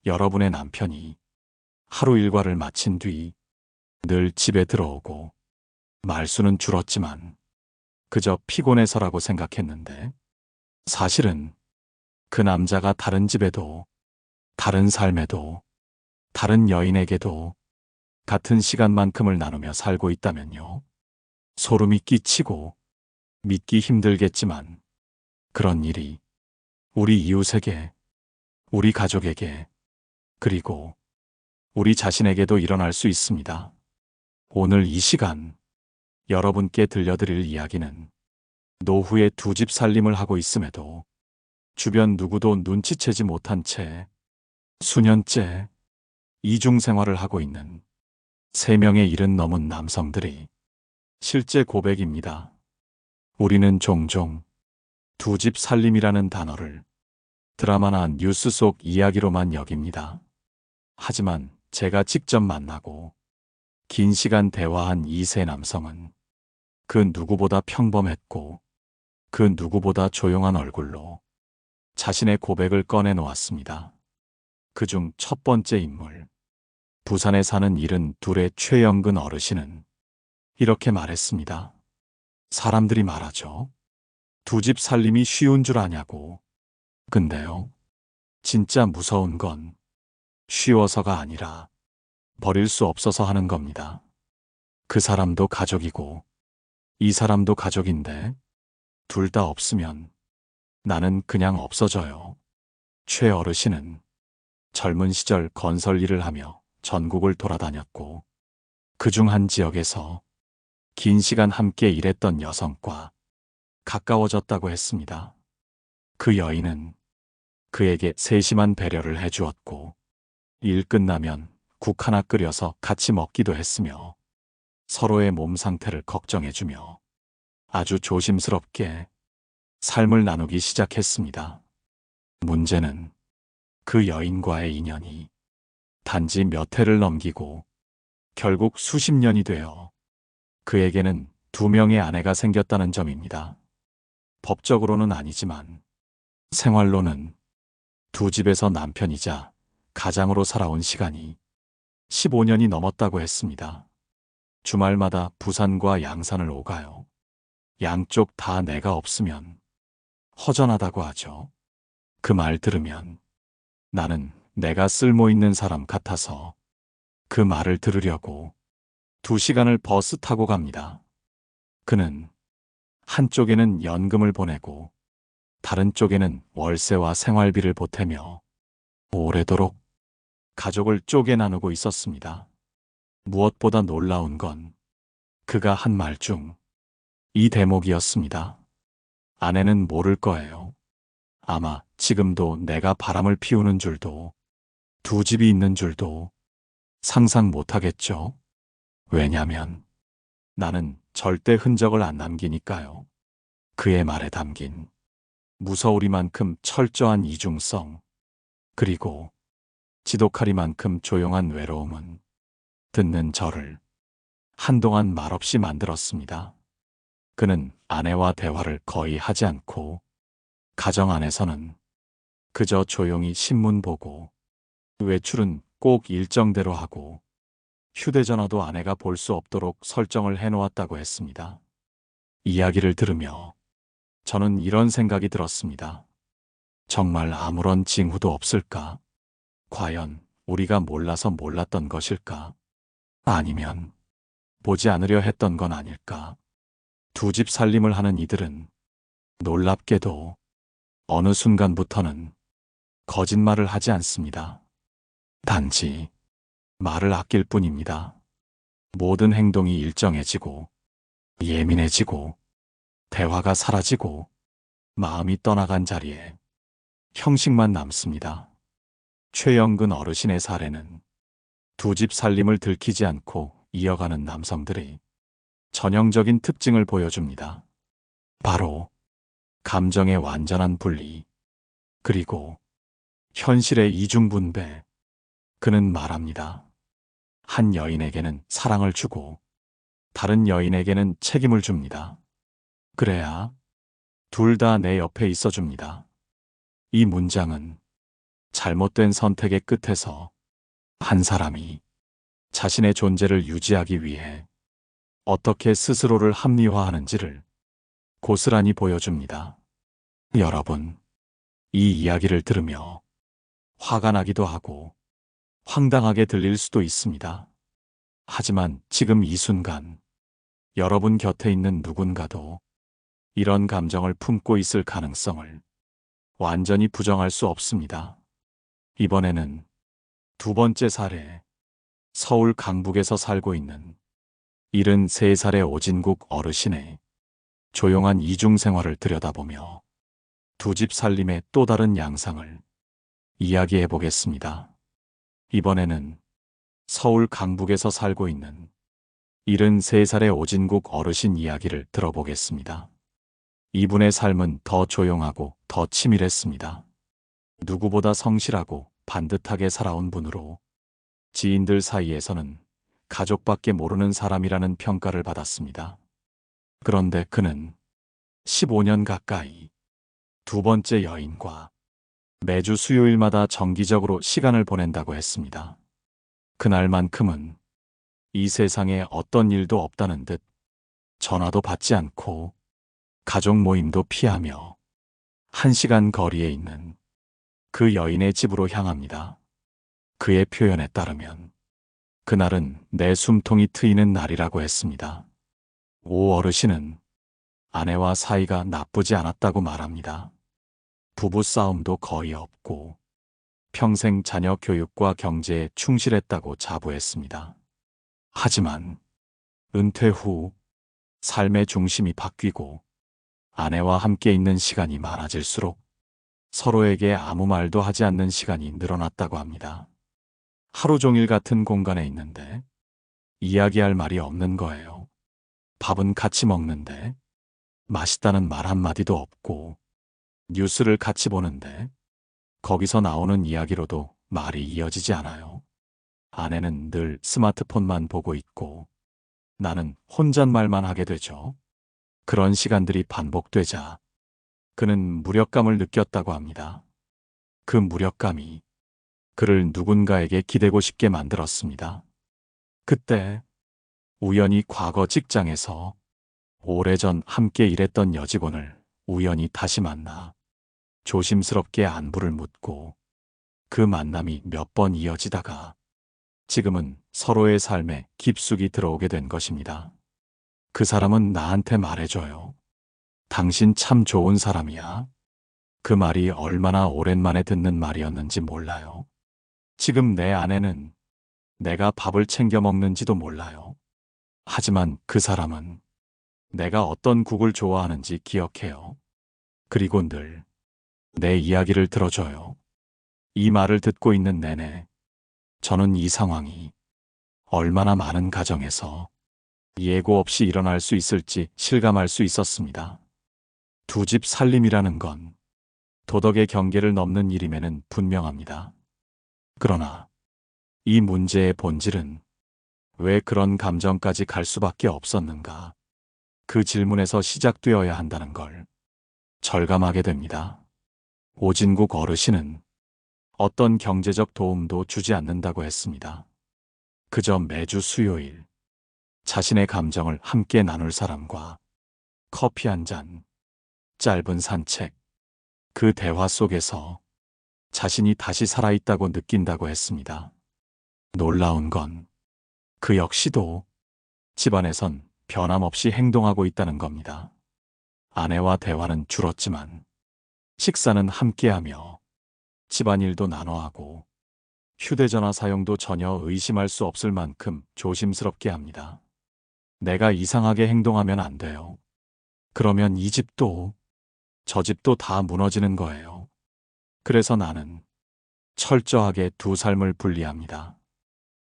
여러분의 남편이 하루 일과를 마친 뒤 늘 집에 들어오고 말수는 줄었지만 그저 피곤해서라고 생각했는데 사실은 그 남자가 다른 집에도, 다른 삶에도, 다른 여인에게도 같은 시간만큼을 나누며 살고 있다면요. 소름이 끼치고 믿기 힘들겠지만 그런 일이 우리 이웃에게, 우리 가족에게, 그리고 우리 자신에게도 일어날 수 있습니다. 오늘 이 시간 여러분께 들려드릴 이야기는 노후의 두 집 살림을 하고 있음에도 주변 누구도 눈치채지 못한 채 수년째 이중 생활을 하고 있는 3명의 70 넘은 남성들이 실제 고백입니다. 우리는 종종 두 집 살림이라는 단어를 드라마나 뉴스 속 이야기로만 여깁니다. 하지만 제가 직접 만나고 긴 시간 대화한 이 세 남성은 그 누구보다 평범했고 그 누구보다 조용한 얼굴로 자신의 고백을 꺼내놓았습니다. 그중 첫 번째 인물, 부산에 사는 72의 최영근 어르신은 이렇게 말했습니다. 사람들이 말하죠. 두 집 살림이 쉬운 줄 아냐고. 근데요, 진짜 무서운 건 쉬워서가 아니라 버릴 수 없어서 하는 겁니다. 그 사람도 가족이고 이 사람도 가족인데 둘 다 없으면 나는 그냥 없어져요. 최 어르신은 젊은 시절 건설 일을 하며 전국을 돌아다녔고 그중 한 지역에서 긴 시간 함께 일했던 여성과 가까워졌다고 했습니다. 그 여인은 그에게 세심한 배려를 해주었고 일 끝나면 국 하나 끓여서 같이 먹기도 했으며 서로의 몸 상태를 걱정해주며 아주 조심스럽게 삶을 나누기 시작했습니다. 문제는 그 여인과의 인연이 단지 몇 해를 넘기고 결국 수십 년이 되어 그에게는 2명의 아내가 생겼다는 점입니다. 법적으로는 아니지만 생활로는 두 집에서 남편이자 가장으로 살아온 시간이 15년이 넘었다고 했습니다. 주말마다 부산과 양산을 오가요. 양쪽 다 내가 없으면 허전하다고 하죠. 그 말 들으면 나는 내가 쓸모있는 사람 같아서 그 말을 들으려고 2시간을 버스 타고 갑니다. 그는 한쪽에는 연금을 보내고 다른 쪽에는 월세와 생활비를 보태며 오래도록 가족을 쪼개 나누고 있었습니다. 무엇보다 놀라운 건 그가 한 말 중 이 대목이었습니다. 아내는 모를 거예요. 아마 지금도 내가 바람을 피우는 줄도 두 집이 있는 줄도 상상 못하겠죠. 왜냐면 나는 절대 흔적을 안 남기니까요. 그의 말에 담긴 무서우리만큼 철저한 이중성, 그리고 지독하리만큼 조용한 외로움은 듣는 저를 한동안 말없이 만들었습니다. 그는 아내와 대화를 거의 하지 않고 가정 안에서는 그저 조용히 신문 보고 외출은 꼭 일정대로 하고 휴대전화도 아내가 볼 수 없도록 설정을 해놓았다고 했습니다. 이야기를 들으며 저는 이런 생각이 들었습니다. 정말 아무런 징후도 없을까? 과연 우리가 몰라서 몰랐던 것일까? 아니면 보지 않으려 했던 건 아닐까? 두 집 살림을 하는 이들은 놀랍게도 어느 순간부터는 거짓말을 하지 않습니다. 단지 말을 아낄 뿐입니다. 모든 행동이 일정해지고 예민해지고 대화가 사라지고 마음이 떠나간 자리에 형식만 남습니다. 최영근 어르신의 사례는 두 집 살림을 들키지 않고 이어가는 남성들의 전형적인 특징을 보여줍니다. 바로 감정의 완전한 분리, 그리고 현실의 이중분배. 그는 말합니다. 한 여인에게는 사랑을 주고 다른 여인에게는 책임을 줍니다. 그래야 둘 다 내 옆에 있어줍니다. 이 문장은 잘못된 선택의 끝에서 한 사람이 자신의 존재를 유지하기 위해 어떻게 스스로를 합리화하는지를 고스란히 보여줍니다. 여러분, 이 이야기를 들으며 화가 나기도 하고 황당하게 들릴 수도 있습니다. 하지만 지금 이 순간 여러분 곁에 있는 누군가도 이런 감정을 품고 있을 가능성을 완전히 부정할 수 없습니다. 이번에는 두 번째 사례, 서울 강북에서 살고 있는 73살의 오진국 어르신의 조용한 이중 생활을 들여다보며 두 집 살림의 또 다른 양상을 이야기해 보겠습니다. 이번에는 서울 강북에서 살고 있는 73살의 오진국 어르신 이야기를 들어보겠습니다. 이분의 삶은 더 조용하고 더 치밀했습니다. 누구보다 성실하고 반듯하게 살아온 분으로 지인들 사이에서는 가족밖에 모르는 사람이라는 평가를 받았습니다. 그런데 그는 15년 가까이 두 번째 여인과 매주 수요일마다 정기적으로 시간을 보낸다고 했습니다. 그날만큼은 이 세상에 어떤 일도 없다는 듯 전화도 받지 않고 가족 모임도 피하며 1시간 거리에 있는 그 여인의 집으로 향합니다. 그의 표현에 따르면 그날은 내 숨통이 트이는 날이라고 했습니다. 오 어르신은 아내와 사이가 나쁘지 않았다고 말합니다. 부부 싸움도 거의 없고 평생 자녀 교육과 경제에 충실했다고 자부했습니다. 하지만 은퇴 후 삶의 중심이 바뀌고 아내와 함께 있는 시간이 많아질수록 서로에게 아무 말도 하지 않는 시간이 늘어났다고 합니다. 하루 종일 같은 공간에 있는데 이야기할 말이 없는 거예요. 밥은 같이 먹는데 맛있다는 말 한마디도 없고 뉴스를 같이 보는데 거기서 나오는 이야기로도 말이 이어지지 않아요. 아내는 늘 스마트폰만 보고 있고 나는 혼잣말만 하게 되죠. 그런 시간들이 반복되자 그는 무력감을 느꼈다고 합니다. 그 무력감이 그를 누군가에게 기대고 싶게 만들었습니다. 그때 우연히 과거 직장에서 오래전 함께 일했던 여직원을 우연히 다시 만나 조심스럽게 안부를 묻고 그 만남이 몇 번 이어지다가 지금은 서로의 삶에 깊숙이 들어오게 된 것입니다. 그 사람은 나한테 말해줘요. 당신 참 좋은 사람이야. 그 말이 얼마나 오랜만에 듣는 말이었는지 몰라요. 지금 내 아내는 내가 밥을 챙겨 먹는지도 몰라요. 하지만 그 사람은 내가 어떤 국을 좋아하는지 기억해요. 그리고 늘 내 이야기를 들어줘요. 이 말을 듣고 있는 내내 저는 이 상황이 얼마나 많은 가정에서 예고 없이 일어날 수 있을지 실감할 수 있었습니다. 두 집 살림이라는 건 도덕의 경계를 넘는 일임에는 분명합니다. 그러나 이 문제의 본질은 왜 그런 감정까지 갈 수밖에 없었는가? 그 질문에서 시작되어야 한다는 걸 절감하게 됩니다. 오진국 어르신은 어떤 경제적 도움도 주지 않는다고 했습니다. 그저 매주 수요일 자신의 감정을 함께 나눌 사람과 커피 한 잔, 짧은 산책, 그 대화 속에서 자신이 다시 살아있다고 느낀다고 했습니다. 놀라운 건 그 역시도 집안에선 변함없이 행동하고 있다는 겁니다. 아내와 대화는 줄었지만 식사는 함께하며 집안일도 나눠하고 휴대전화 사용도 전혀 의심할 수 없을 만큼 조심스럽게 합니다. 내가 이상하게 행동하면 안 돼요. 그러면 이 집도 저 집도 다 무너지는 거예요. 그래서 나는 철저하게 두 삶을 분리합니다.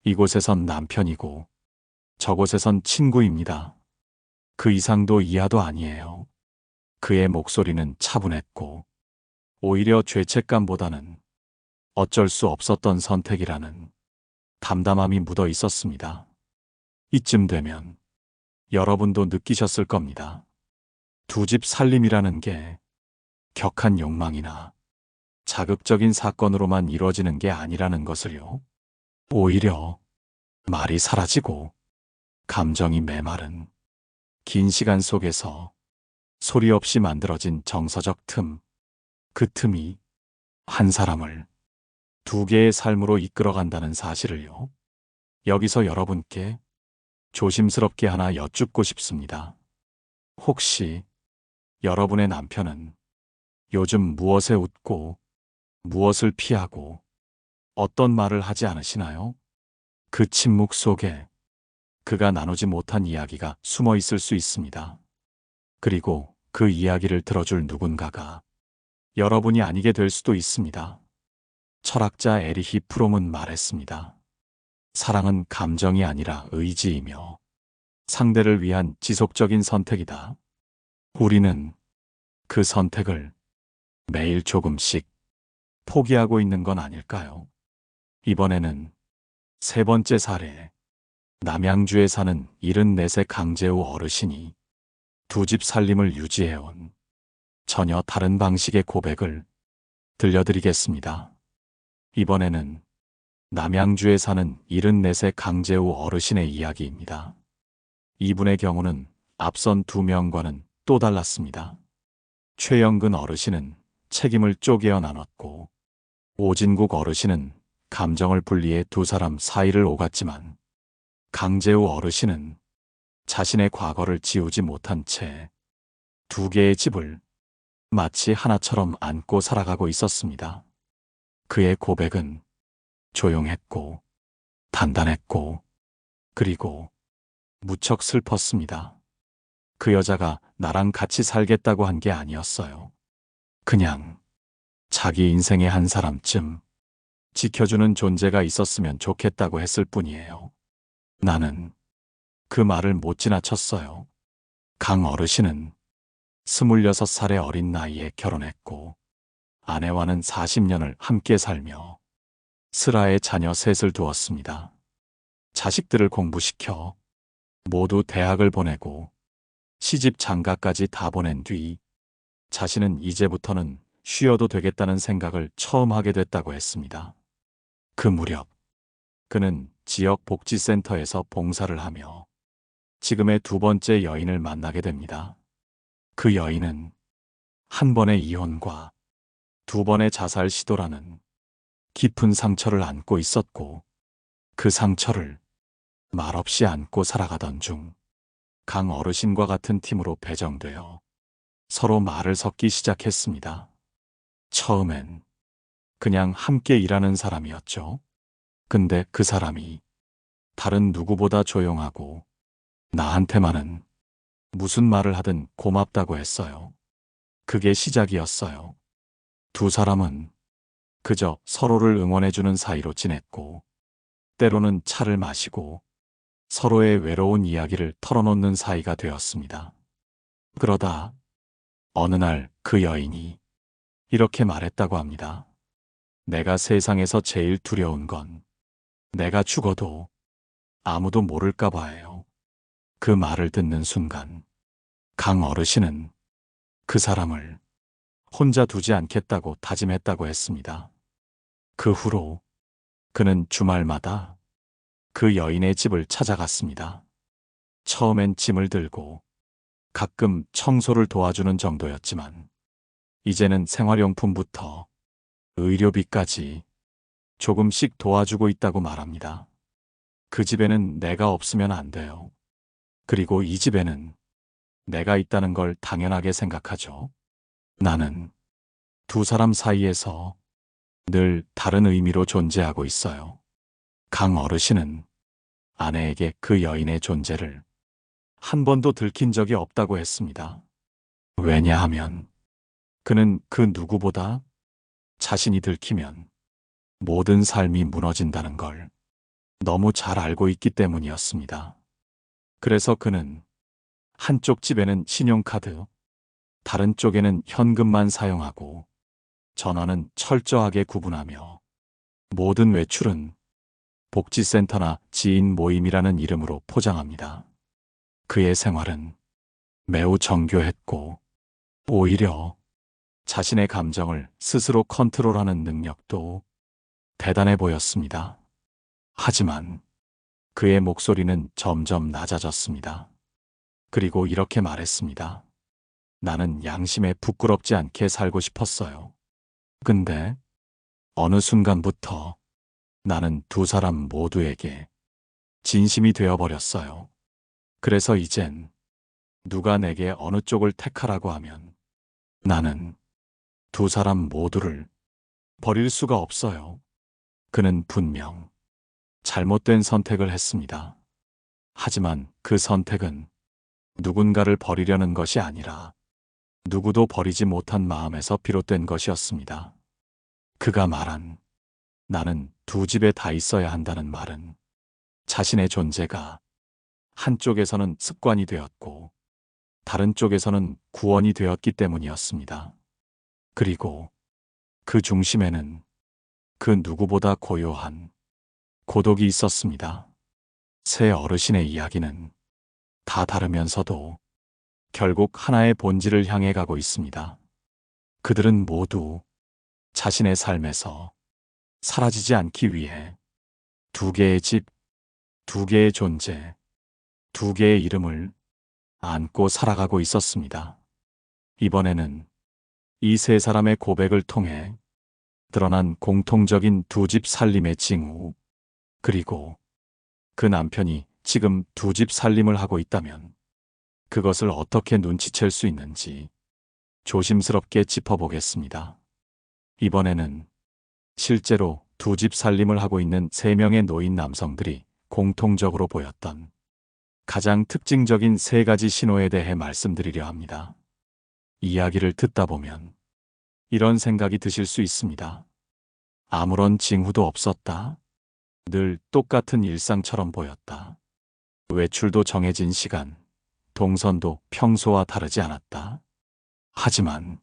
이곳에선 남편이고 저곳에선 친구입니다. 그 이상도 이하도 아니에요. 그의 목소리는 차분했고 오히려 죄책감보다는 어쩔 수 없었던 선택이라는 담담함이 묻어 있었습니다. 이쯤 되면 여러분도 느끼셨을 겁니다. 두 집 살림이라는 게 격한 욕망이나 자극적인 사건으로만 이루어지는 게 아니라는 것을요. 오히려 말이 사라지고 감정이 메마른 긴 시간 속에서 소리 없이 만들어진 정서적 틈, 그 틈이 한 사람을 두 개의 삶으로 이끌어간다는 사실을요. 여기서 여러분께 조심스럽게 하나 여쭙고 싶습니다. 혹시 여러분의 남편은 요즘 무엇에 웃고 무엇을 피하고 어떤 말을 하지 않으시나요? 그 침묵 속에 그가 나누지 못한 이야기가 숨어 있을 수 있습니다. 그리고 그 이야기를 들어줄 누군가가 여러분이 아니게 될 수도 있습니다. 철학자 에리히 프롬은 말했습니다. 사랑은 감정이 아니라 의지이며 상대를 위한 지속적인 선택이다. 우리는 그 선택을 매일 조금씩 포기하고 있는 건 아닐까요? 이번에는 세 번째 사례, 남양주에 사는 74세 강재우 어르신이 두 집 살림을 유지해온 전혀 다른 방식의 고백을 들려드리겠습니다. 이번에는 남양주에 사는 74세 강재우 어르신의 이야기입니다. 이분의 경우는 앞선 두 명과는 또 달랐습니다. 최영근 어르신은 책임을 쪼개어 나눴고 오진국 어르신은 감정을 분리해 두 사람 사이를 오갔지만 강재우 어르신은 자신의 과거를 지우지 못한 채 두 개의 집을 마치 하나처럼 안고 살아가고 있었습니다. 그의 고백은 조용했고 단단했고 그리고 무척 슬펐습니다. 그 여자가 나랑 같이 살겠다고 한 게 아니었어요. 그냥 자기 인생의 한 사람쯤 지켜주는 존재가 있었으면 좋겠다고 했을 뿐이에요. 나는 그 말을 못 지나쳤어요. 강 어르신은 26살의 어린 나이에 결혼했고 아내와는 40년을 함께 살며 슬하에 자녀 셋을 두었습니다. 자식들을 공부시켜 모두 대학을 보내고 시집 장가까지 다 보낸 뒤 자신은 이제부터는 쉬어도 되겠다는 생각을 처음 하게 됐다고 했습니다. 그 무렵 그는 지역 복지센터에서 봉사를 하며 지금의 두 번째 여인을 만나게 됩니다. 그 여인은 한 번의 이혼과 두 번의 자살 시도라는 깊은 상처를 안고 있었고 그 상처를 말없이 안고 살아가던 중 강 어르신과 같은 팀으로 배정되어 서로 말을 섞기 시작했습니다. 처음엔 그냥 함께 일하는 사람이었죠. 근데 그 사람이 다른 누구보다 조용하고 나한테만은 무슨 말을 하든 고맙다고 했어요. 그게 시작이었어요. 두 사람은 그저 서로를 응원해주는 사이로 지냈고 때로는 차를 마시고 서로의 외로운 이야기를 털어놓는 사이가 되었습니다. 그러다 어느 날 그 여인이 이렇게 말했다고 합니다. 내가 세상에서 제일 두려운 건 내가 죽어도 아무도 모를까 봐예요. 그 말을 듣는 순간 강 어르신은 그 사람을 혼자 두지 않겠다고 다짐했다고 했습니다. 그 후로 그는 주말마다 그 여인의 집을 찾아갔습니다. 처음엔 짐을 들고 가끔 청소를 도와주는 정도였지만 이제는 생활용품부터 의료비까지 조금씩 도와주고 있다고 말합니다. 그 집에는 내가 없으면 안 돼요. 그리고 이 집에는 내가 있다는 걸 당연하게 생각하죠. 나는 두 사람 사이에서 늘 다른 의미로 존재하고 있어요. 강 어르신은 아내에게 그 여인의 존재를 한 번도 들킨 적이 없다고 했습니다. 왜냐하면 그는 그 누구보다 자신이 들키면 모든 삶이 무너진다는 걸 너무 잘 알고 있기 때문이었습니다. 그래서 그는 한쪽 집에는 신용카드, 다른 쪽에는 현금만 사용하고 전화는 철저하게 구분하며 모든 외출은 복지센터나 지인 모임이라는 이름으로 포장합니다. 그의 생활은 매우 정교했고 오히려 자신의 감정을 스스로 컨트롤하는 능력도 대단해 보였습니다. 하지만 그의 목소리는 점점 낮아졌습니다. 그리고 이렇게 말했습니다. 나는 양심에 부끄럽지 않게 살고 싶었어요. 근데 어느 순간부터 나는 두 사람 모두에게 진심이 되어버렸어요. 그래서 이젠 누가 내게 어느 쪽을 택하라고 하면 나는 두 사람 모두를 버릴 수가 없어요. 그는 분명 잘못된 선택을 했습니다. 하지만 그 선택은 누군가를 버리려는 것이 아니라 누구도 버리지 못한 마음에서 비롯된 것이었습니다. 그가 말한 나는 두 집에 다 있어야 한다는 말은 자신의 존재가 한쪽에서는 습관이 되었고 다른 쪽에서는 구원이 되었기 때문이었습니다. 그리고 그 중심에는 그 누구보다 고요한 고독이 있었습니다. 세 어르신의 이야기는 다 다르면서도 결국 하나의 본질을 향해 가고 있습니다. 그들은 모두 자신의 삶에서 사라지지 않기 위해 두 개의 집, 두 개의 존재, 두 개의 이름을 안고 살아가고 있었습니다. 이번에는 이 세 사람의 고백을 통해 드러난 공통적인 두 집 살림의 징후, 그리고 그 남편이 지금 두 집 살림을 하고 있다면 그것을 어떻게 눈치챌 수 있는지 조심스럽게 짚어보겠습니다. 이번에는 실제로 두 집 살림을 하고 있는 3명의 노인 남성들이 공통적으로 보였던 가장 특징적인 3가지 신호에 대해 말씀드리려 합니다. 이야기를 듣다 보면 이런 생각이 드실 수 있습니다. 아무런 징후도 없었다. 늘 똑같은 일상처럼 보였다. 외출도 정해진 시간, 동선도 평소와 다르지 않았다. 하지만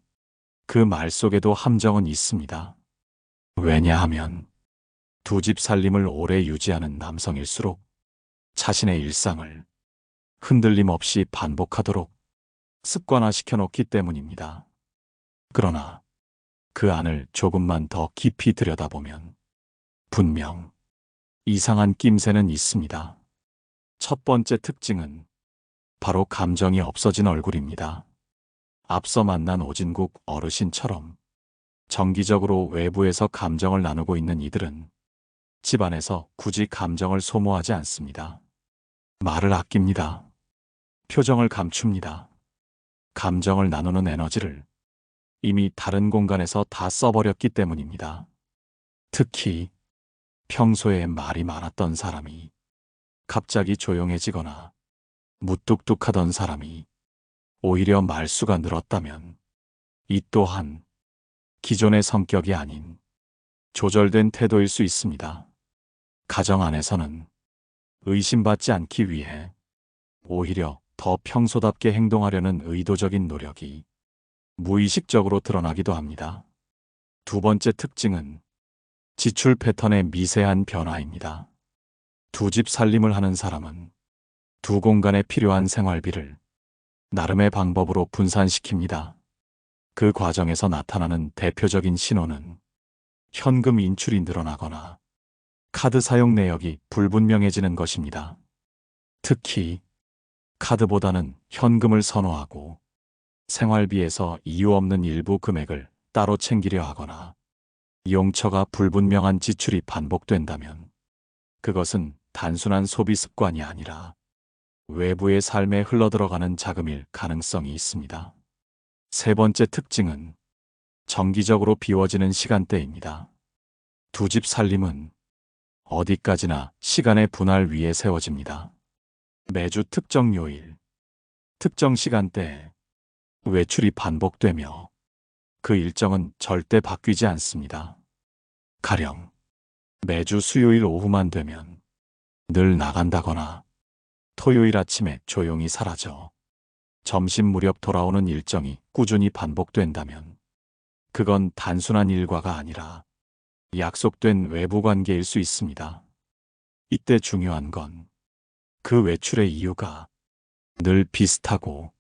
그 말 속에도 함정은 있습니다. 왜냐하면 두 집 살림을 오래 유지하는 남성일수록 자신의 일상을 흔들림 없이 반복하도록 습관화시켜 놓기 때문입니다. 그러나 그 안을 조금만 더 깊이 들여다보면 분명 이상한 낌새는 있습니다. 첫 번째 특징은 바로 감정이 없어진 얼굴입니다. 앞서 만난 오진국 어르신처럼 정기적으로 외부에서 감정을 나누고 있는 이들은 집안에서 굳이 감정을 소모하지 않습니다. 말을 아낍니다. 표정을 감춥니다. 감정을 나누는 에너지를 이미 다른 공간에서 다 써버렸기 때문입니다. 특히 평소에 말이 많았던 사람이 갑자기 조용해지거나 무뚝뚝하던 사람이 오히려 말수가 늘었다면 이 또한 기존의 성격이 아닌 조절된 태도일 수 있습니다. 가정 안에서는 의심받지 않기 위해 오히려 더 평소답게 행동하려는 의도적인 노력이 무의식적으로 드러나기도 합니다. 두 번째 특징은 지출 패턴의 미세한 변화입니다. 두 집 살림을 하는 사람은 두 공간에 필요한 생활비를 나름의 방법으로 분산시킵니다. 그 과정에서 나타나는 대표적인 신호는 현금 인출이 늘어나거나 카드 사용 내역이 불분명해지는 것입니다. 특히 카드보다는 현금을 선호하고 생활비에서 이유 없는 일부 금액을 따로 챙기려 하거나 용처가 불분명한 지출이 반복된다면 그것은 단순한 소비 습관이 아니라 외부의 삶에 흘러들어가는 자금일 가능성이 있습니다. 세 번째 특징은 정기적으로 비워지는 시간대입니다. 두 집 살림은 어디까지나 시간의 분할 위에 세워집니다. 매주 특정 요일, 특정 시간대에 외출이 반복되며 그 일정은 절대 바뀌지 않습니다. 가령 매주 수요일 오후만 되면 늘 나간다거나 토요일 아침에 조용히 사라져 점심 무렵 돌아오는 일정이 꾸준히 반복된다면 그건 단순한 일과가 아니라 약속된 외부 관계일 수 있습니다. 이때 중요한 건 그 외출의 이유가 늘 비슷하고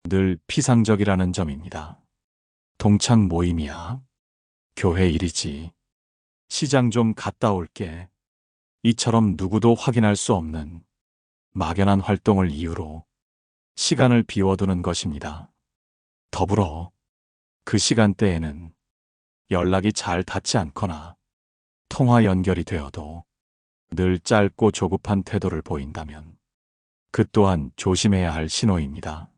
늘 피상적이라는 점입니다. 동창 모임이야. 교회 일이지. 시장 좀 갔다 올게. 이처럼 누구도 확인할 수 없는 막연한 활동을 이유로 시간을 비워두는 것입니다. 더불어 그 시간대에는 연락이 잘 닿지 않거나 통화 연결이 되어도 늘 짧고 조급한 태도를 보인다면 그 또한 조심해야 할 신호입니다.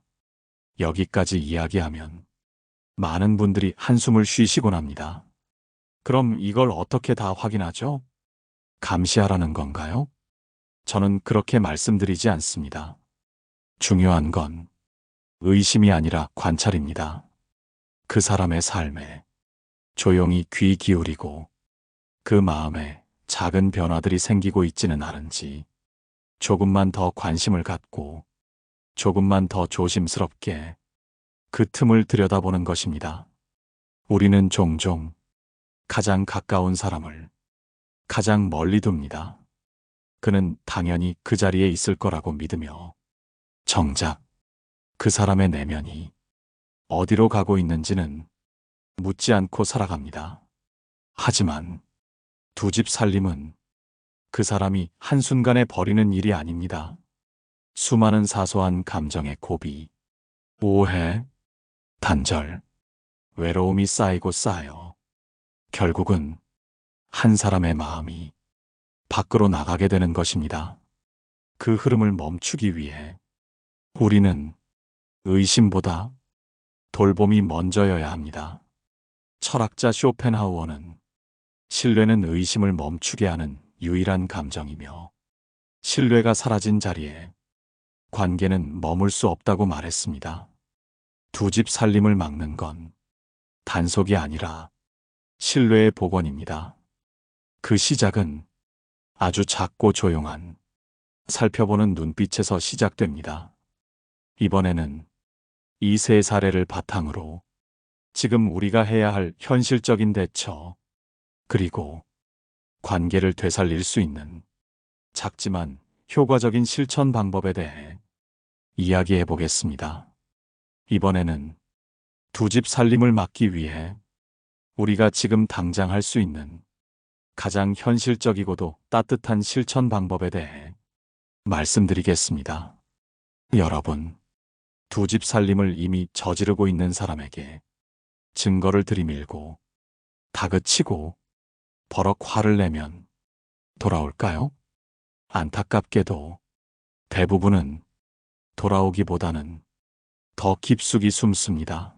여기까지 이야기하면 많은 분들이 한숨을 쉬시곤 합니다. 그럼 이걸 어떻게 다 확인하죠? 감시하라는 건가요? 저는 그렇게 말씀드리지 않습니다. 중요한 건 의심이 아니라 관찰입니다. 그 사람의 삶에 조용히 귀 기울이고 그 마음에 작은 변화들이 생기고 있지는 않은지 조금만 더 관심을 갖고 조금만 더 조심스럽게 그 틈을 들여다보는 것입니다. 우리는 종종 가장 가까운 사람을 가장 멀리 둡니다. 그는 당연히 그 자리에 있을 거라고 믿으며 정작 그 사람의 내면이 어디로 가고 있는지는 묻지 않고 살아갑니다. 하지만 두 집 살림은 그 사람이 한순간에 버리는 일이 아닙니다. 수많은 사소한 감정의 고비, 오해, 단절, 외로움이 쌓이고 쌓여 결국은 한 사람의 마음이 밖으로 나가게 되는 것입니다. 그 흐름을 멈추기 위해 우리는 의심보다 돌봄이 먼저여야 합니다. 철학자 쇼펜하우어는 신뢰는 의심을 멈추게 하는 유일한 감정이며 신뢰가 사라진 자리에 관계는 머물 수 없다고 말했습니다. 두 집 살림을 막는 건 단속이 아니라 신뢰의 복원입니다. 그 시작은 아주 작고 조용한 살펴보는 눈빛에서 시작됩니다. 이번에는 이 세 사례를 바탕으로 지금 우리가 해야 할 현실적인 대처, 그리고 관계를 되살릴 수 있는 작지만 효과적인 실천 방법에 대해 이야기해 보겠습니다. 이번에는 두 집 살림을 막기 위해 우리가 지금 당장 할 수 있는 가장 현실적이고도 따뜻한 실천 방법에 대해 말씀드리겠습니다. 여러분, 두 집 살림을 이미 저지르고 있는 사람에게 증거를 들이밀고 다그치고 버럭 화를 내면 돌아올까요? 안타깝게도 대부분은 돌아오기보다는 더 깊숙이 숨습니다.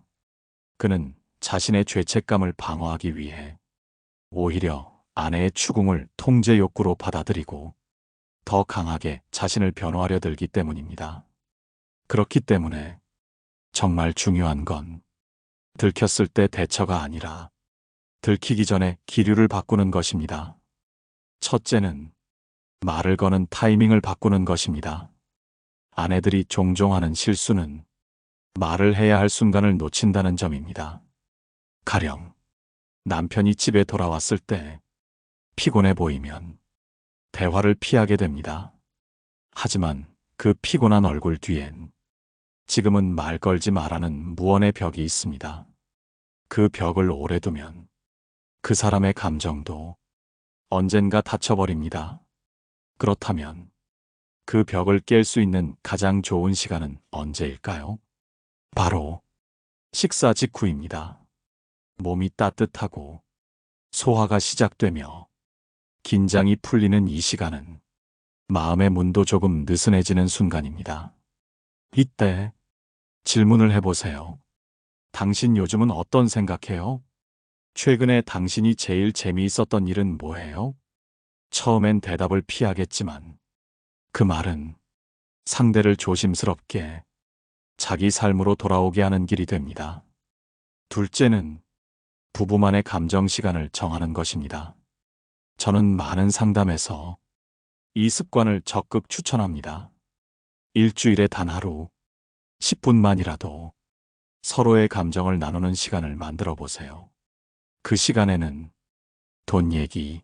그는 자신의 죄책감을 방어하기 위해 오히려 아내의 추궁을 통제 욕구로 받아들이고 더 강하게 자신을 변호하려 들기 때문입니다. 그렇기 때문에 정말 중요한 건 들켰을 때 대처가 아니라 들키기 전에 기류를 바꾸는 것입니다. 첫째는 말을 거는 타이밍을 바꾸는 것입니다. 아내들이 종종 하는 실수는 말을 해야 할 순간을 놓친다는 점입니다. 가령 남편이 집에 돌아왔을 때 피곤해 보이면 대화를 피하게 됩니다. 하지만 그 피곤한 얼굴 뒤엔 지금은 말 걸지 말라는 무언의 벽이 있습니다. 그 벽을 오래 두면 그 사람의 감정도 언젠가 닫혀버립니다. 그렇다면 그 벽을 깰 수 있는 가장 좋은 시간은 언제일까요? 바로 식사 직후입니다. 몸이 따뜻하고 소화가 시작되며 긴장이 풀리는 이 시간은 마음의 문도 조금 느슨해지는 순간입니다. 이때 질문을 해보세요. 당신 요즘은 어떤 생각해요? 최근에 당신이 제일 재미있었던 일은 뭐예요? 처음엔 대답을 피하겠지만 그 말은 상대를 조심스럽게 자기 삶으로 돌아오게 하는 길이 됩니다. 둘째는 부부만의 감정 시간을 정하는 것입니다. 저는 많은 상담에서 이 습관을 적극 추천합니다. 일주일에 단 하루, 10분만이라도 서로의 감정을 나누는 시간을 만들어 보세요. 그 시간에는 돈 얘기,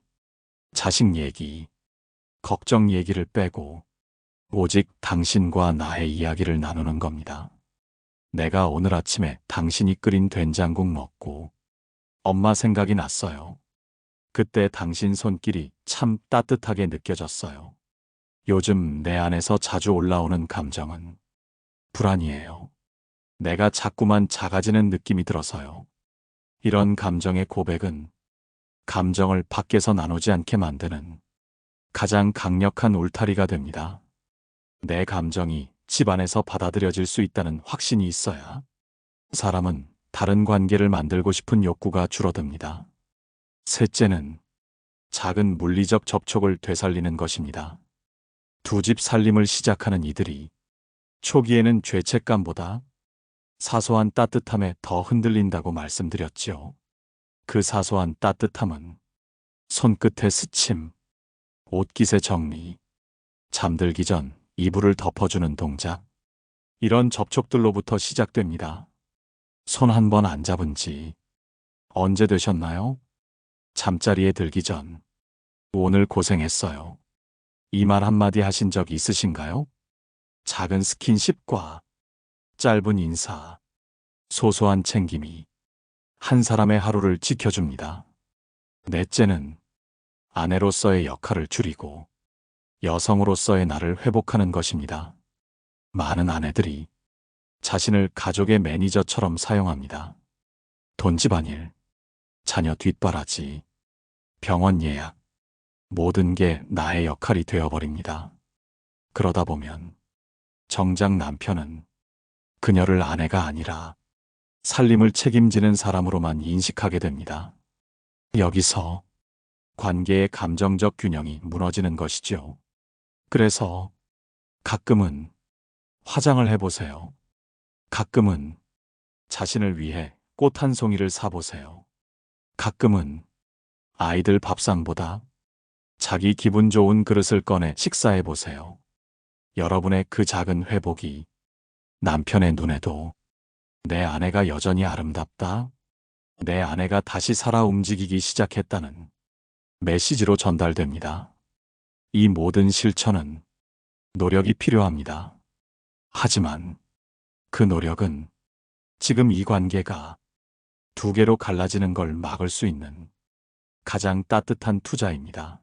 자식 얘기, 걱정 얘기를 빼고 오직 당신과 나의 이야기를 나누는 겁니다. 내가 오늘 아침에 당신이 끓인 된장국 먹고 엄마 생각이 났어요. 그때 당신 손길이 참 따뜻하게 느껴졌어요. 요즘 내 안에서 자주 올라오는 감정은 불안이에요. 내가 자꾸만 작아지는 느낌이 들어서요. 이런 감정의 고백은 감정을 밖에서 나누지 않게 만드는 가장 강력한 울타리가 됩니다. 내 감정이 집 안에서 받아들여질 수 있다는 확신이 있어야 사람은 다른 관계를 만들고 싶은 욕구가 줄어듭니다. 셋째는 작은 물리적 접촉을 되살리는 것입니다. 두 집 살림을 시작하는 이들이 초기에는 죄책감보다 사소한 따뜻함에 더 흔들린다고 말씀드렸지요. 그 사소한 따뜻함은 손끝의 스침, 옷깃의 정리, 잠들기 전 이불을 덮어주는 동작, 이런 접촉들로부터 시작됩니다. 손 한 번 안 잡은 지 언제 되셨나요? 잠자리에 들기 전 오늘 고생했어요. 이 말 한마디 하신 적 있으신가요? 작은 스킨십과 짧은 인사, 소소한 챙김이 한 사람의 하루를 지켜줍니다. 넷째는 아내로서의 역할을 줄이고 여성으로서의 나를 회복하는 것입니다. 많은 아내들이 자신을 가족의 매니저처럼 사용합니다. 돈 집안일, 자녀 뒷바라지, 병원 예약, 모든 게 나의 역할이 되어버립니다. 그러다 보면 정작 남편은 그녀를 아내가 아니라 살림을 책임지는 사람으로만 인식하게 됩니다. 여기서 관계의 감정적 균형이 무너지는 것이죠. 그래서 가끔은 화장을 해보세요. 가끔은 자신을 위해 꽃 한 송이를 사보세요. 가끔은 아이들 밥상보다 자기 기분 좋은 그릇을 꺼내 식사해보세요. 여러분의 그 작은 회복이 남편의 눈에도 내 아내가 여전히 아름답다, 내 아내가 다시 살아 움직이기 시작했다는 메시지로 전달됩니다. 이 모든 실천은 노력이 필요합니다. 하지만 그 노력은 지금 이 관계가 두 개로 갈라지는 걸 막을 수 있는 가장 따뜻한 투자입니다.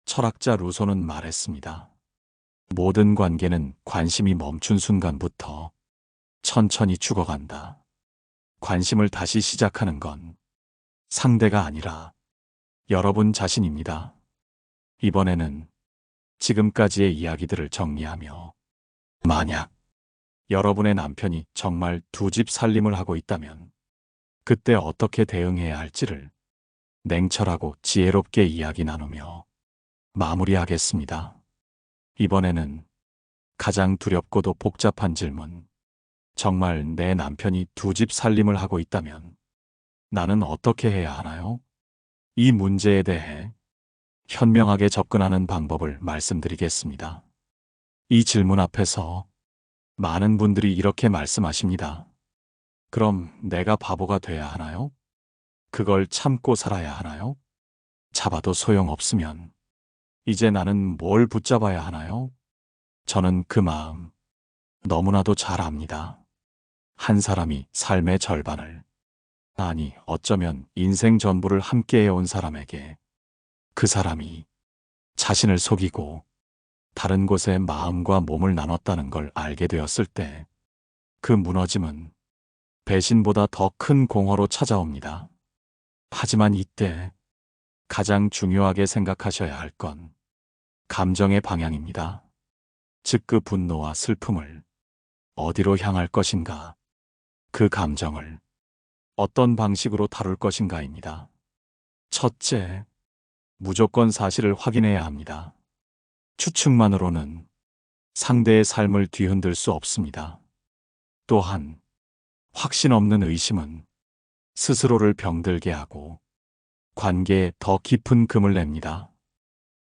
철학자 루소는 말했습니다. 모든 관계는 관심이 멈춘 순간부터 천천히 죽어간다. 관심을 다시 시작하는 건 상대가 아니라 여러분 자신입니다. 이번에는 지금까지의 이야기들을 정리하며 만약 여러분의 남편이 정말 두 집 살림을 하고 있다면 그때 어떻게 대응해야 할지를 냉철하고 지혜롭게 이야기 나누며 마무리하겠습니다. 이번에는 가장 두렵고도 복잡한 질문. 정말 내 남편이 두 집 살림을 하고 있다면 나는 어떻게 해야 하나요? 이 문제에 대해 현명하게 접근하는 방법을 말씀드리겠습니다. 이 질문 앞에서 많은 분들이 이렇게 말씀하십니다. 그럼 내가 바보가 돼야 하나요? 그걸 참고 살아야 하나요? 잡아도 소용없으면 이제 나는 뭘 붙잡아야 하나요? 저는 그 마음 너무나도 잘 압니다. 한 사람이 삶의 절반을, 아니 어쩌면 인생 전부를 함께 해온 사람에게 그 사람이 자신을 속이고 다른 곳에 마음과 몸을 나눴다는 걸 알게 되었을 때 그 무너짐은 배신보다 더 큰 공허로 찾아옵니다. 하지만 이때 가장 중요하게 생각하셔야 할 건 감정의 방향입니다. 즉 그 분노와 슬픔을 어디로 향할 것인가, 그 감정을 어떤 방식으로 다룰 것인가입니다. 첫째, 무조건 사실을 확인해야 합니다. 추측만으로는 상대의 삶을 뒤흔들 수 없습니다. 또한 확신 없는 의심은 스스로를 병들게 하고 관계에 더 깊은 금을 냅니다.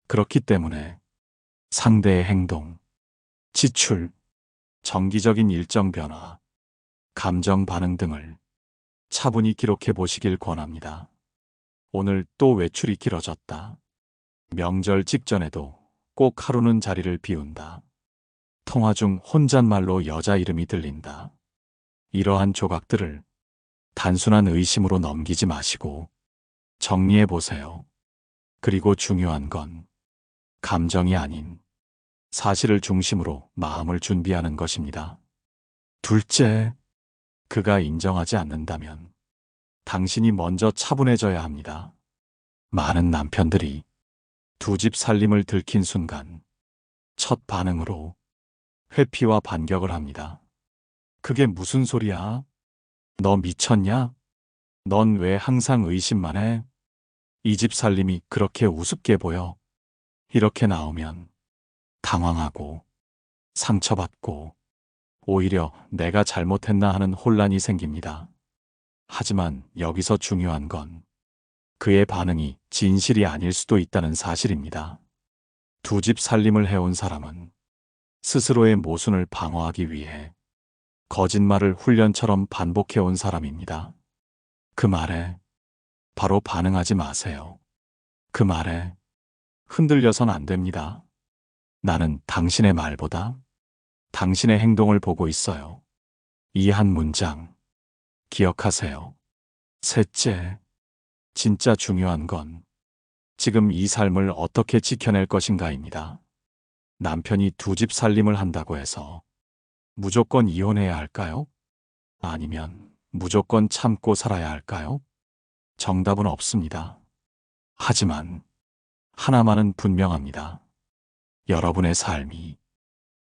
그렇기 때문에 상대의 행동, 지출, 정기적인 일정 변화, 감정 반응 등을 차분히 기록해 보시길 권합니다. 오늘 또 외출이 길어졌다. 명절 직전에도 꼭 하루는 자리를 비운다. 통화 중 혼잣말로 여자 이름이 들린다. 이러한 조각들을 단순한 의심으로 넘기지 마시고 정리해 보세요. 그리고 중요한 건 감정이 아닌 사실을 중심으로 마음을 준비하는 것입니다. 둘째, 그가 인정하지 않는다면 당신이 먼저 차분해져야 합니다. 많은 남편들이 두 집 살림을 들킨 순간 첫 반응으로 회피와 반격을 합니다. 그게 무슨 소리야? 너 미쳤냐? 넌 왜 항상 의심만 해? 이 집 살림이 그렇게 우습게 보여? 이렇게 나오면 당황하고 상처받고 오히려 내가 잘못했나 하는 혼란이 생깁니다. 하지만 여기서 중요한 건 그의 반응이 진실이 아닐 수도 있다는 사실입니다. 두 집 살림을 해온 사람은 스스로의 모순을 방어하기 위해 거짓말을 훈련처럼 반복해온 사람입니다. 그 말에 바로 반응하지 마세요. 그 말에 흔들려선 안 됩니다. 나는 당신의 말보다 당신의 행동을 보고 있어요. 이 한 문장 기억하세요. 셋째, 진짜 중요한 건 지금 이 삶을 어떻게 지켜낼 것인가입니다. 남편이 두 집 살림을 한다고 해서 무조건 이혼해야 할까요? 아니면 무조건 참고 살아야 할까요? 정답은 없습니다. 하지만 하나만은 분명합니다. 여러분의 삶이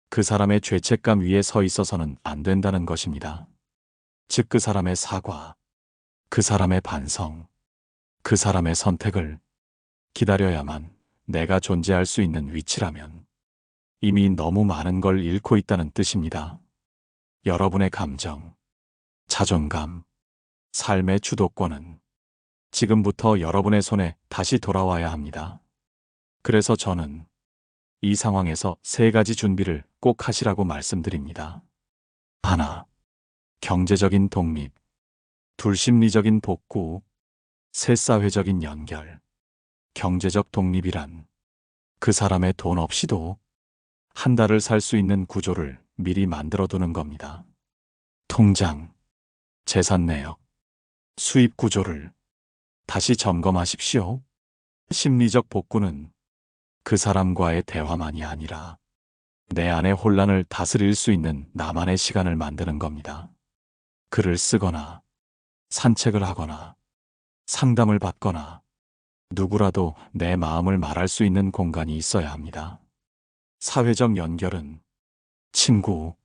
그 사람의 죄책감 위에 서 있어서는 안 된다는 것입니다. 즉, 그 사람의 사과, 그 사람의 반성, 그 사람의 선택을 기다려야만 내가 존재할 수 있는 위치라면 이미 너무 많은 걸 잃고 있다는 뜻입니다. 여러분의 감정, 자존감, 삶의 주도권은 지금부터 여러분의 손에 다시 돌아와야 합니다. 그래서 저는 이 상황에서 세 가지 준비를 꼭 하시라고 말씀드립니다. 하나, 경제적인 독립. 둘, 심리적인 복구. 셋, 사회적인 연결. 경제적 독립이란 그 사람의 돈 없이도 한 달을 살 수 있는 구조를 미리 만들어 두는 겁니다. 통장, 재산 내역, 수입 구조를 다시 점검하십시오. 심리적 복구는 그 사람과의 대화만이 아니라 내 안의 혼란을 다스릴 수 있는 나만의 시간을 만드는 겁니다. 글을 쓰거나 산책을 하거나 상담을 받거나 누구라도 내 마음을 말할 수 있는 공간이 있어야 합니다. 사회적 연결은 친구,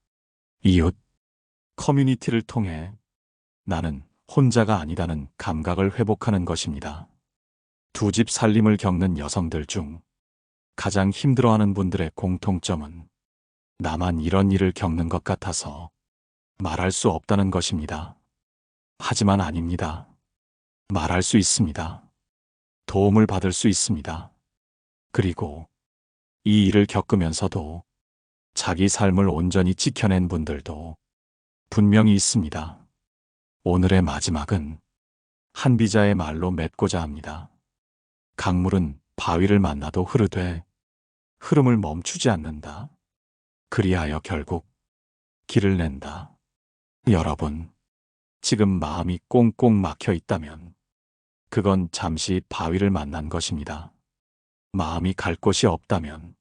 이웃, 커뮤니티를 통해 나는 혼자가 아니다는 감각을 회복하는 것입니다. 두 집 살림을 겪는 여성들 중 가장 힘들어하는 분들의 공통점은 나만 이런 일을 겪는 것 같아서 말할 수 없다는 것입니다. 하지만 아닙니다. 말할 수 있습니다. 도움을 받을 수 있습니다. 그리고 이 일을 겪으면서도 자기 삶을 온전히 지켜낸 분들도 분명히 있습니다. 오늘의 마지막은 한비자의 말로 맺고자 합니다. 강물은 바위를 만나도 흐르되 흐름을 멈추지 않는다. 그리하여 결국 길을 낸다. 여러분, 지금 마음이 꽁꽁 막혀 있다면 그건 잠시 바위를 만난 것입니다. 마음이 갈 곳이 없다면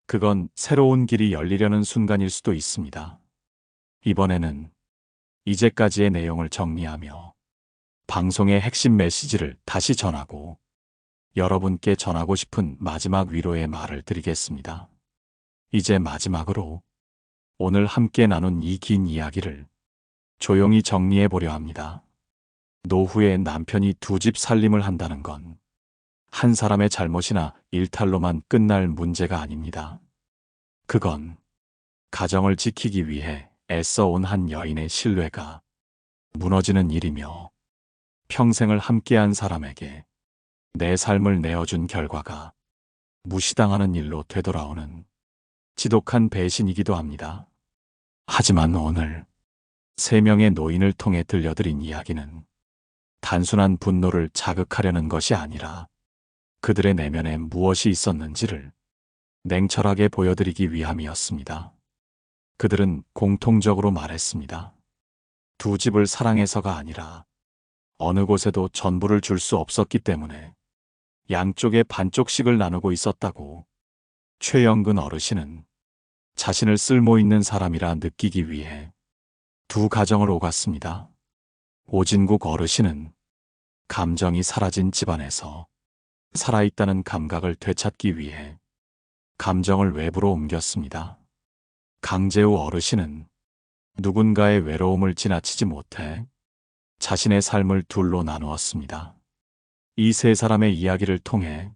그건 새로운 길이 열리려는 순간일 수도 있습니다. 이번에는 이제까지의 내용을 정리하며 방송의 핵심 메시지를 다시 전하고 여러분께 전하고 싶은 마지막 위로의 말을 드리겠습니다. 이제 마지막으로 오늘 함께 나눈 이 긴 이야기를 조용히 정리해 보려 합니다. 노후에 남편이 두 집 살림을 한다는 건 한 사람의 잘못이나 일탈로만 끝날 문제가 아닙니다. 그건 가정을 지키기 위해 애써온 한 여인의 신뢰가 무너지는 일이며 평생을 함께한 사람에게 내 삶을 내어준 결과가 무시당하는 일로 되돌아오는 지독한 배신이기도 합니다. 하지만 오늘 세 명의 노인을 통해 들려드린 이야기는 단순한 분노를 자극하려는 것이 아니라 그들의 내면에 무엇이 있었는지를 냉철하게 보여드리기 위함이었습니다. 그들은 공통적으로 말했습니다. 두 집을 사랑해서가 아니라 어느 곳에도 전부를 줄 수 없었기 때문에 양쪽에 반쪽씩을 나누고 있었다고 최영근 어르신은 자신을 쓸모 있는 사람이라 느끼기 위해 두 가정을 오갔습니다. 오진국 어르신은 감정이 사라진 집안에서 살아있다는 감각을 되찾기 위해 감정을 외부로 옮겼습니다. 강재우 어르신은 누군가의 외로움을 지나치지 못해 자신의 삶을 둘로 나누었습니다. 이 세 사람의 이야기를 통해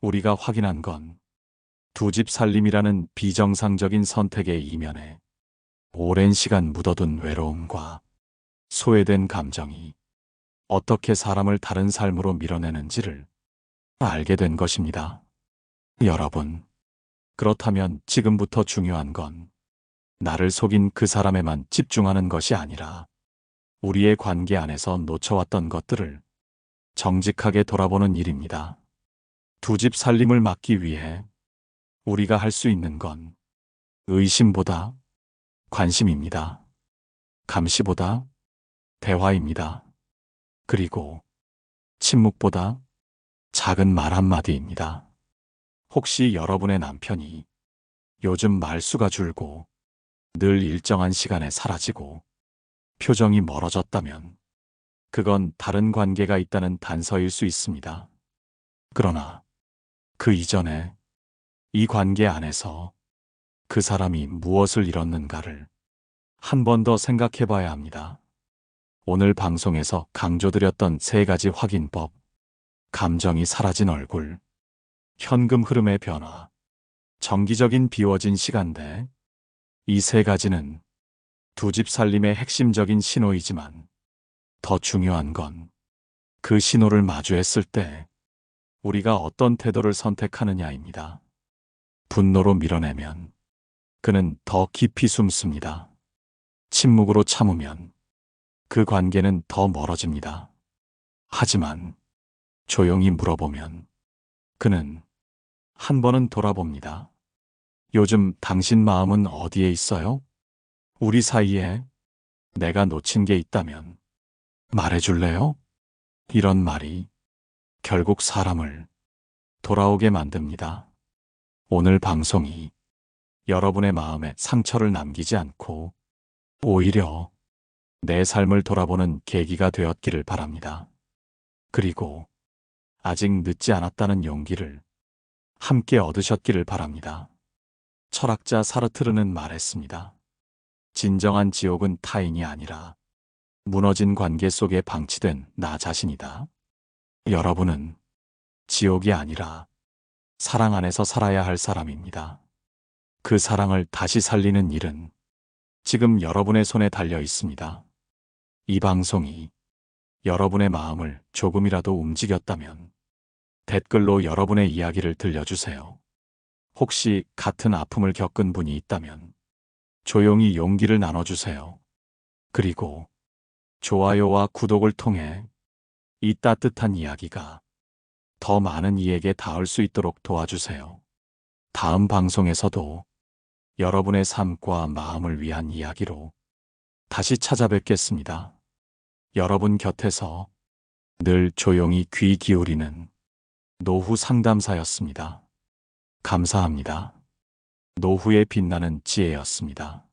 우리가 확인한 건 두 집 살림이라는 비정상적인 선택의 이면에 오랜 시간 묻어둔 외로움과 소외된 감정이 어떻게 사람을 다른 삶으로 밀어내는지를 알게 된 것입니다. 여러분, 그렇다면 지금부터 중요한 건 나를 속인 그 사람에만 집중하는 것이 아니라 우리의 관계 안에서 놓쳐왔던 것들을 정직하게 돌아보는 일입니다. 두 집 살림을 막기 위해 우리가 할 수 있는 건 의심보다 관심입니다. 감시보다 대화입니다. 그리고 침묵보다 작은 말 한마디입니다. 혹시 여러분의 남편이 요즘 말수가 줄고 늘 일정한 시간에 사라지고 표정이 멀어졌다면 그건 다른 관계가 있다는 단서일 수 있습니다. 그러나 그 이전에 이 관계 안에서 그 사람이 무엇을 잃었는가를 한 번 더 생각해 봐야 합니다. 오늘 방송에서 강조드렸던 세 가지 확인법, 감정이 사라진 얼굴, 현금 흐름의 변화, 정기적인 비워진 시간대, 이 세 가지는 두 집 살림의 핵심적인 신호이지만 더 중요한 건 그 신호를 마주했을 때 우리가 어떤 태도를 선택하느냐입니다. 분노로 밀어내면 그는 더 깊이 숨습니다. 침묵으로 참으면 그 관계는 더 멀어집니다. 하지만 조용히 물어보면 그는 한 번은 돌아봅니다. 요즘 당신 마음은 어디에 있어요? 우리 사이에 내가 놓친 게 있다면 말해줄래요? 이런 말이 결국 사람을 돌아오게 만듭니다. 오늘 방송이 여러분의 마음에 상처를 남기지 않고 오히려 내 삶을 돌아보는 계기가 되었기를 바랍니다. 그리고 아직 늦지 않았다는 용기를 함께 얻으셨기를 바랍니다. 철학자 사르트르는 말했습니다. 진정한 지옥은 타인이 아니라 무너진 관계 속에 방치된 나 자신이다. 여러분은 지옥이 아니라 사랑 안에서 살아야 할 사람입니다. 그 사랑을 다시 살리는 일은 지금 여러분의 손에 달려 있습니다. 이 방송이 여러분의 마음을 조금이라도 움직였다면 댓글로 여러분의 이야기를 들려주세요. 혹시 같은 아픔을 겪은 분이 있다면 조용히 용기를 나눠주세요. 그리고 좋아요와 구독을 통해 이 따뜻한 이야기가 더 많은 이에게 닿을 수 있도록 도와주세요. 다음 방송에서도 여러분의 삶과 마음을 위한 이야기로 다시 찾아뵙겠습니다. 여러분 곁에서 늘 조용히 귀 기울이는 노후 상담사였습니다. 감사합니다. 노후에 빛나는 지혜였습니다.